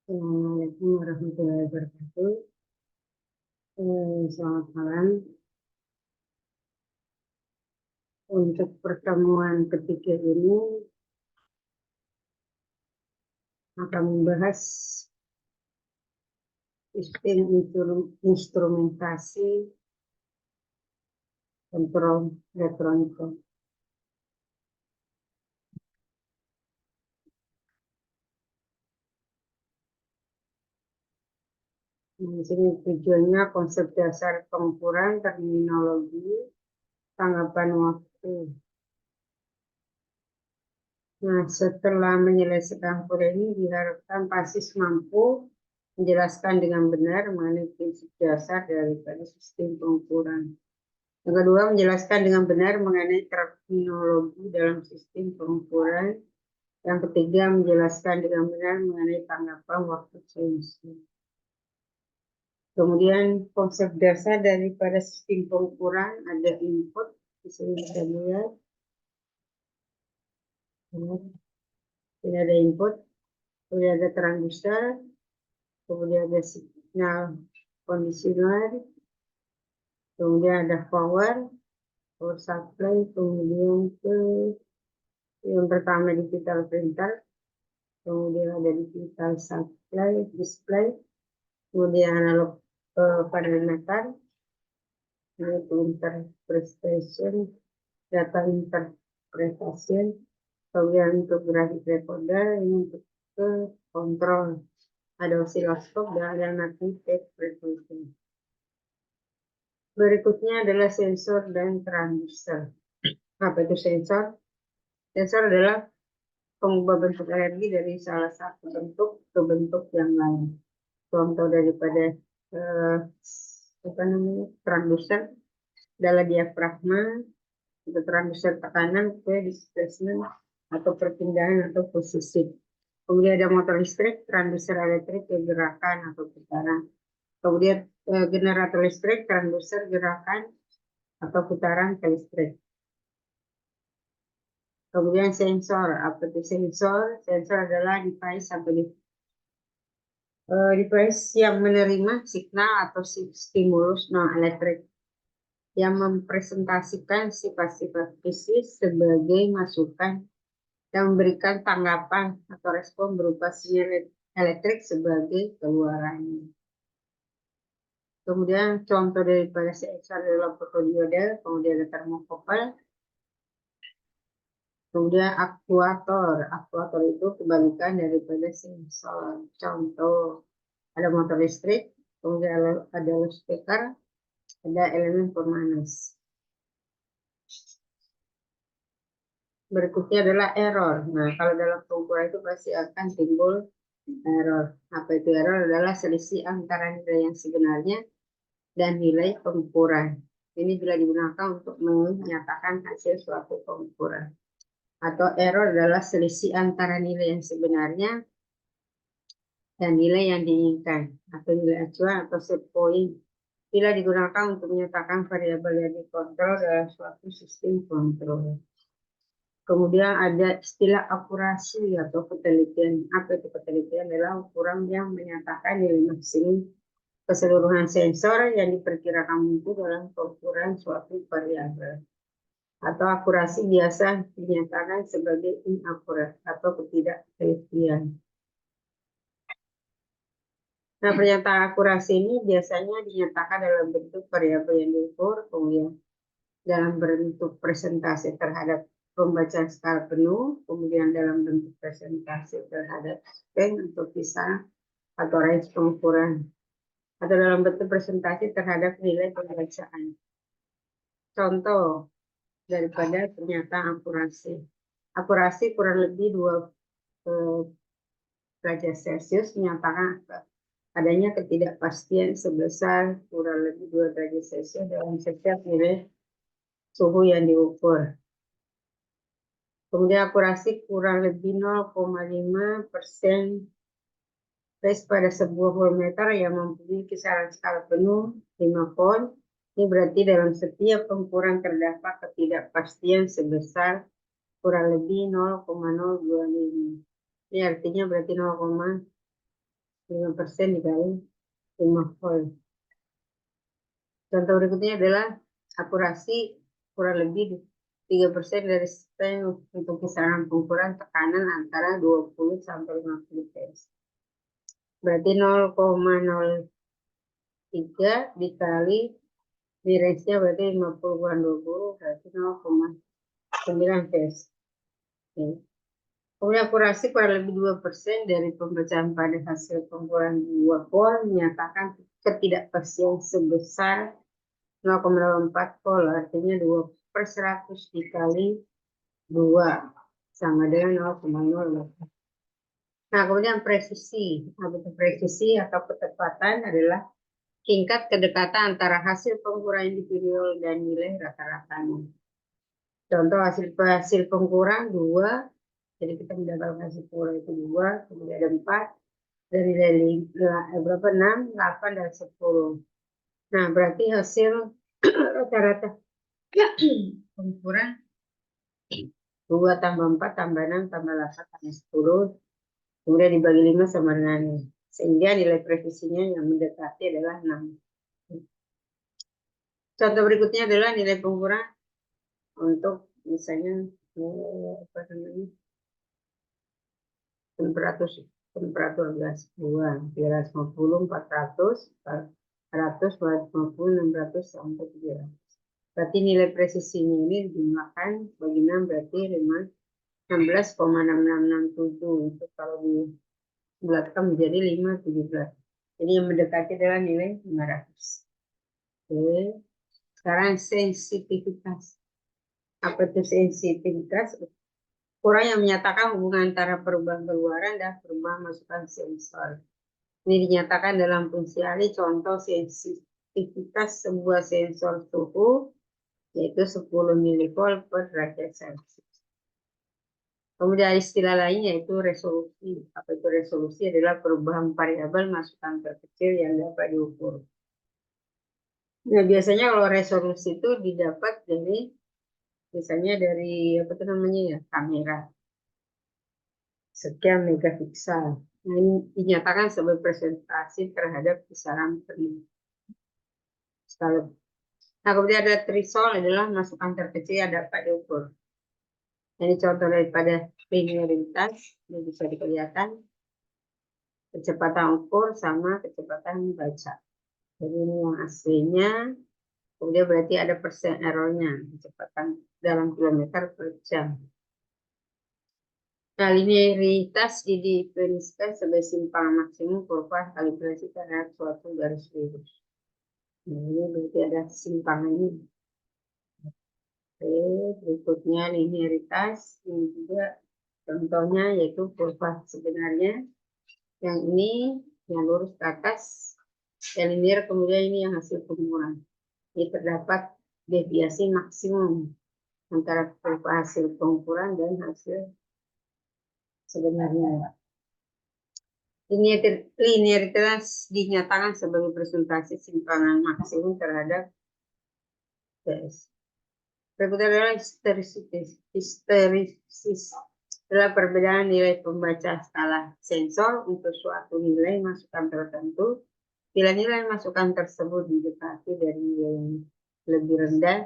Assalamualaikum warahmatullahi wabarakatuh. Selamat malam. Untuk pertemuan ketiga ini akan membahas sistem instrumentasi kontrol elektronika. Di sini tujuannya konsep dasar pengukuran, terminologi, tanggapan waktu. Nah, setelah menyelesaikan kuliah ini diharapkan pasis mampu menjelaskan dengan benar mengenai prinsip dasar daripada sistem pengukuran. Yang kedua, menjelaskan dengan benar mengenai terminologi dalam sistem pengukuran. Yang ketiga, menjelaskan dengan benar mengenai tanggapan waktu sensor. Kemudian konsep dasar daripada sistem pengukuran ada input, di sini bisa lihat. Ini ada input, kemudian ada transducer, kemudian ada signal conditioner, kemudian ada power supply, kemudian yang pertama digital printer, kemudian ada digital supply display, kemudian analog parameter, yaitu interpretation, data interpretation, kemudian untuk grafik recorder, ini untuk ke kontrol, ada osiloskop dan ada nanti tape recording. Berikutnya adalah sensor dan transducer. Apa itu sensor? Sensor adalah pengubah bentuk energi dari salah satu bentuk ke bentuk yang lain. Contoh daripada transducer adalah diafragma, itu transducer tekanan ke displacement atau perpindahan atau posisi. Kemudian ada motor listrik, transducer elektrik ke gerakan atau putaran. Kemudian generator listrik, transducer gerakan atau putaran ke listrik. Kemudian sensor, apa itu sensor? Sensor adalah device yang menerima signal atau stimulus non elektrik yang mempresentasikan sifat-sifat fisik sebagai masukan dan memberikan tanggapan atau respon berupa sinyal elektrik sebagai keluarannya. Kemudian contoh daripada sensor adalah fotodiode, kemudian ada termokopel, kemudian aktuator. Aktuator itu kebalikan daripada sensor. Contoh ada motor listrik, kemudian ada loudspeaker, ada elemen pemanas. Berikutnya adalah error. Nah, kalau dalam pengukuran itu pasti akan timbul error. Apa itu error? Adalah selisih antara nilai yang sebenarnya dan nilai pengukuran. Ini bila digunakan untuk menyatakan hasil suatu pengukuran. Atau error adalah selisih antara nilai yang sebenarnya dan nilai yang diinginkan. Atau nilai acuan atau set point. Bila digunakan untuk menyatakan variabel yang dikontrol dalam suatu sistem kontrol. Kemudian ada istilah akurasi atau ketelitian. Apa itu ketelitian? Adalah ukuran yang menyatakan nilai maksimum keseluruhan sensor yang diperkirakan mampu dalam pengukuran suatu variabel. Atau akurasi biasa dinyatakan sebagai inakurat atau ketidaktelitian. Nah, pernyataan akurasi ini biasanya dinyatakan dalam bentuk variabel yang diukur, kemudian dalam bentuk presentasi terhadap pembacaan skala penuh, kemudian dalam bentuk presentasi terhadap span atau pisah atau range pengukuran, atau dalam bentuk presentasi terhadap nilai pembacaan. Contoh daripada pernyataan akurasi. Akurasi kurang lebih 2 derajat Celcius menyatakan adanya ketidakpastian sebesar kurang lebih 2 derajat Celcius dalam setiap nilai suhu yang diukur. Kemudian akurasi kurang lebih 0,5% pada sebuah voltmeter yang mempunyai kisaran skala penuh 5 volt. Ini berarti dalam setiap pengukuran terdapat ketidakpastian sebesar kurang lebih 0,025. Ini artinya berarti 0,025 5% dikali 5 volt. Contoh berikutnya adalah akurasi kurang lebih 3% dari string untuk kisaran pengukuran tekanan antara 20 sampai 50 Fs. Berarti 0,03 dikali di range-nya berarti 50 kurang 20 berarti 0,9 Fs. Oke. Kemudian akurasi kurang lebih 2% dari pembacaan pada hasil pengukuran 2 volt menyatakan ketidakpastian sebesar 0,04 volt, artinya 2/100 dikali 2 sama dengan 0,08. Nah, kemudian presisi. Presisi atau ketepatan adalah tingkat kedekatan antara hasil pengukuran individual dan nilai rata-ratanya. Contoh hasil pengukuran 2, jadi kita mendapatkan hasil pengukuran itu 2, kemudian ada 4, dari berapa? 6, 8, dan 10. Nah, berarti hasil rata-rata pengukuran 2 tambah 4 tambah 6 tambah 8 tambah 10, kemudian dibagi 5 sama dengan, sehingga nilai presisinya yang mendekati adalah 6. Contoh berikutnya adalah nilai pengukuran untuk misalnya apa namanya, temperatur gas buang 350, 400, 400, 450, 600 sampai 300. Berarti nilai presisinya ini dijumlahkan bagi 6 berarti 16,6667 itu kalau di belakang menjadi 517. Jadi yang mendekati adalah nilai 500. Oke. Sekarang sensitivitas. Apa itu sensitivitas? Ukuran yang menyatakan hubungan antara perubahan keluaran dan perubahan masukan sensor. Ini dinyatakan dalam fungsi alih. Contoh sensitivitas sebuah sensor suhu yaitu 10 mV per derajat Celcius. Kemudian istilah lain yaitu resolusi. Apa itu resolusi? Adalah perubahan variabel masukan terkecil yang dapat diukur. Nah, biasanya kalau resolusi itu didapat dari misalnya dari apa itu namanya ya, kamera sekian megapiksel. Nah, ini dinyatakan sebagai presentasi terhadap kisaran skala. Nah, kemudian ada threshold adalah masukan terkecil yang dapat diukur. Ini contoh daripada linearitas yang bisa dikelihatan kecepatan ukur sama kecepatan baca. Jadi ini yang aslinya. Kemudian berarti ada persen errornya kecepatan dalam kilometer per jam. Nah, linearitas didefinisikan sebagai simpangan maksimum kurva kalibrasi terhadap suatu garis lurus. Nah, ini berarti ada simpangannya. Oke, berikutnya linearitas. Ini juga contohnya yaitu kurva sebenarnya. Yang ini yang lurus ke atas, yang linear, kemudian ini yang hasil pengukuran. Ini terdapat deviasi maksimum antara kurva hasil pengukuran dan hasil sebenarnya. Linearitas dinyatakan sebagai presentasi simpangan maksimum terhadap PS. Berikutnya adalah histeresis adalah perbedaan nilai pembaca skala sensor untuk suatu nilai masukan tertentu. Bila nilai masukan tersebut didekati dari nilai yang lebih rendah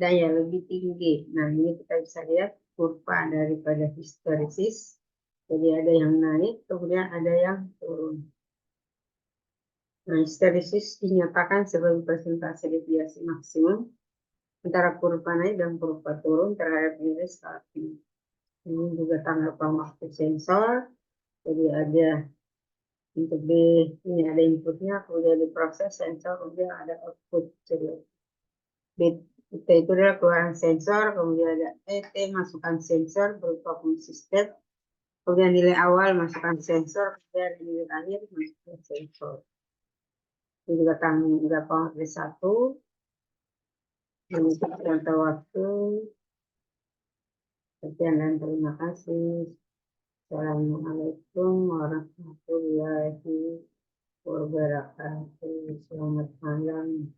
dan yang lebih tinggi. Nah, ini kita bisa lihat kurva daripada histeresis. Jadi ada yang naik, kemudian ada yang turun. Nah, histeresis dinyatakan sebagai presentasi deviasi maksimum antara kurva naik dan kurva turun terhadap nilai skala tinggi. Ini juga tanggapan waktu sensor. Jadi ada untuk ini ada inputnya, kemudian diproses sensor, kemudian ada output. Jadi BT itu adalah keluaran sensor, kemudian ada ET masukan sensor berupa fungsi step, kemudian nilai awal masukan sensor, kemudian nilai akhir masukan sensor. Ini juga tanggapan waktu 1. Untuk contoh waktu. Sekian dan terima kasih. Assalamualaikum warahmatullahi wabarakatuh. Selamat malam.